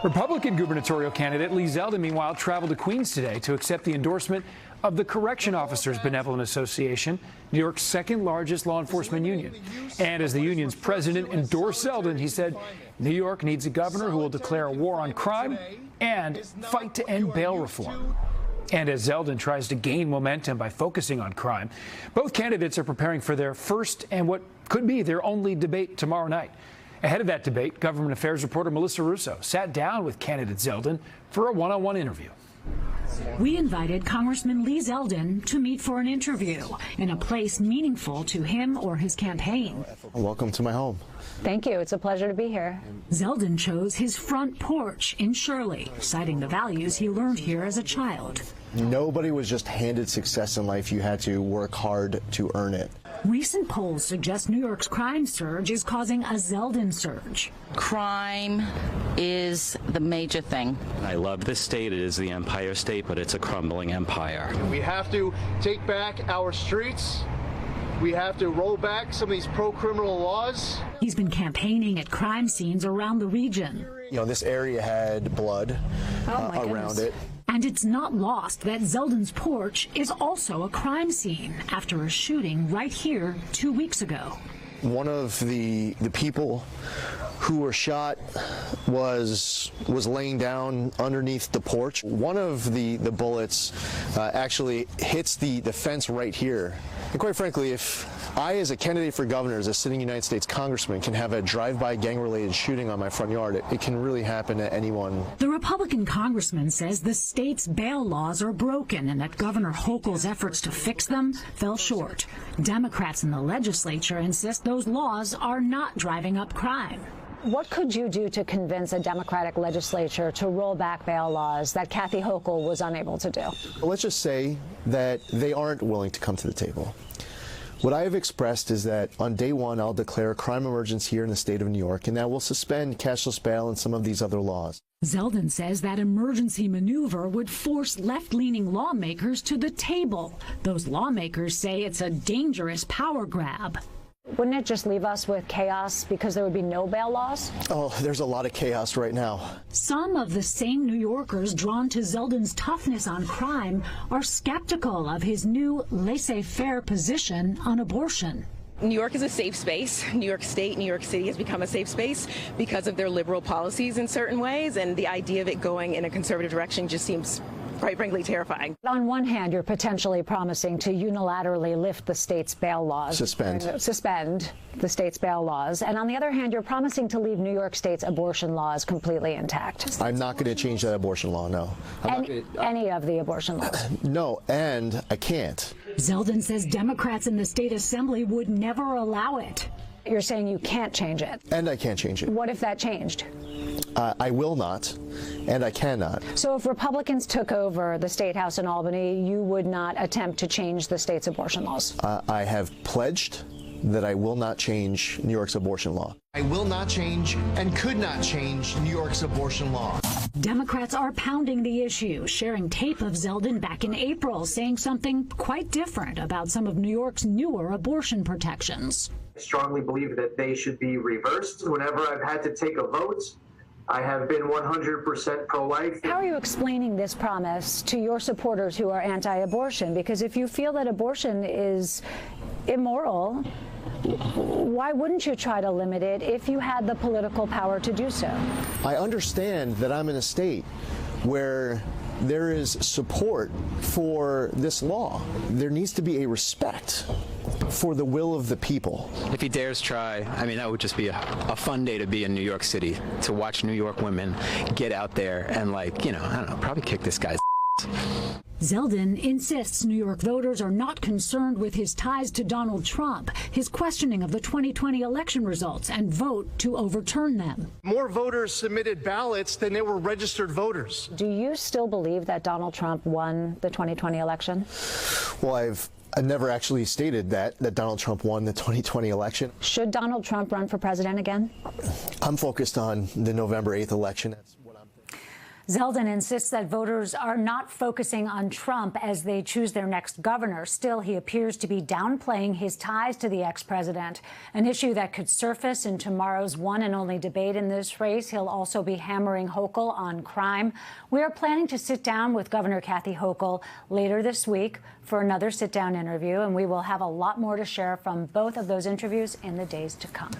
Republican gubernatorial candidate Lee Zeldin, meanwhile, traveled to Queens today to accept the endorsement of the Correction Officers Benevolent Association, New York's second largest law enforcement union. And as the union's president endorsed Zeldin, he said New York needs a governor who will declare a war on crime and fight to end bail reform. And as Zeldin tries to gain momentum by focusing on crime, both candidates are preparing for their first and what could be their only debate tomorrow night. Ahead of that debate, government affairs reporter Melissa Russo sat down with candidate Zeldin for a one-on-one interview. We invited Congressman Lee Zeldin to meet for an interview in a place meaningful to him or his campaign. Welcome to my home. Thank you. It's a pleasure to be here. Zeldin chose his front porch in Shirley, citing the values he learned here as a child. Nobody was just handed success in life. You had to work hard to earn it. Recent polls suggest New York's crime surge is causing a Zeldin surge. Crime is the major thing. I love this state. It is the Empire State, but it's a crumbling empire. We have to take back our streets. We have to roll back some of these pro-criminal laws. He's been campaigning at crime scenes around the region. You know, this area had blood around it. And it's not lost that Zeldin's porch is also a crime scene after a shooting right here 2 weeks ago. One of the people who were shot was laying down underneath the porch. One of the bullets actually hits the fence right here. And quite frankly, if I, as a candidate for governor, as a sitting United States congressman, can have a drive-by gang-related shooting on my front yard, it can really happen to anyone. The Republican congressman says the state's bail laws are broken and that Governor Hochul's efforts to fix them fell short. Democrats in the legislature insist those laws are not driving up crime. What could you do to convince a Democratic legislature to roll back bail laws that Kathy Hochul was unable to do? Let's just say that they aren't willing to come to the table. What I have expressed is that on day one, I'll declare a crime emergency here in the state of New York, and that will suspend cashless bail and some of these other laws. Zeldin says that emergency maneuver would force left-leaning lawmakers to the table. Those lawmakers say it's a dangerous power grab. Wouldn't it just leave us with chaos because there would be no bail laws? Oh, there's a lot of chaos right now. Some of the same New Yorkers drawn to Zeldin's toughness on crime are skeptical of his new laissez-faire position on abortion. New York is a safe space. New York State, New York City has become a safe space because of their liberal policies in certain ways, and the idea of it going in a conservative direction just seems quite frankly terrifying. On one hand, you're potentially promising to unilaterally lift the state's bail laws. Suspend the state's bail laws. And on the other hand, you're promising to leave New York State's abortion laws completely intact. I'm not going to change that abortion law, no. Any of the abortion laws? No, and I can't. Zeldin says Democrats in the state assembly would never allow it. You're saying you can't change it? And I can't change it. What if that changed? I will not, and I cannot. So if Republicans took over the State House in Albany, you would not attempt to change the state's abortion laws? I have pledged that I will not change New York's abortion law. I will not change and could not change New York's abortion law. Democrats are pounding the issue, sharing tape of Zeldin back in April, saying something quite different about some of New York's newer abortion protections. I strongly believe that they should be reversed. Whenever I've had to take a vote, I have been 100% pro-life. How are you explaining this promise to your supporters who are anti-abortion? Because if you feel that abortion is immoral, why wouldn't you try to limit it if you had the political power to do so? I understand that I'm in a state where there is support for this law. There needs to be a respect for the will of the people. If he dares try, I mean, that would just be a fun day to be in New York City, to watch New York women get out there and, like, you know, I don't know, probably kick this guy's Zeldin insists New York voters are not concerned with his ties to Donald Trump, his questioning of the 2020 election results, and vote to overturn them. More voters submitted ballots than there were registered voters. Do you still believe that Donald Trump won the 2020 election? Well, I've never actually stated that Donald Trump won the 2020 election. Should Donald Trump run for president again? I'm focused on the November 8th election. That's what I'm thinking. Zeldin insists that voters are not focusing on Trump as they choose their next governor. Still, he appears to be downplaying his ties to the ex-president, an issue that could surface in tomorrow's one and only debate in this race. He'll also be hammering Hochul on crime. We are planning to sit down with Governor Kathy Hochul later this week for another sit-down interview, and we will have a lot more to share from both of those interviews in the days to come.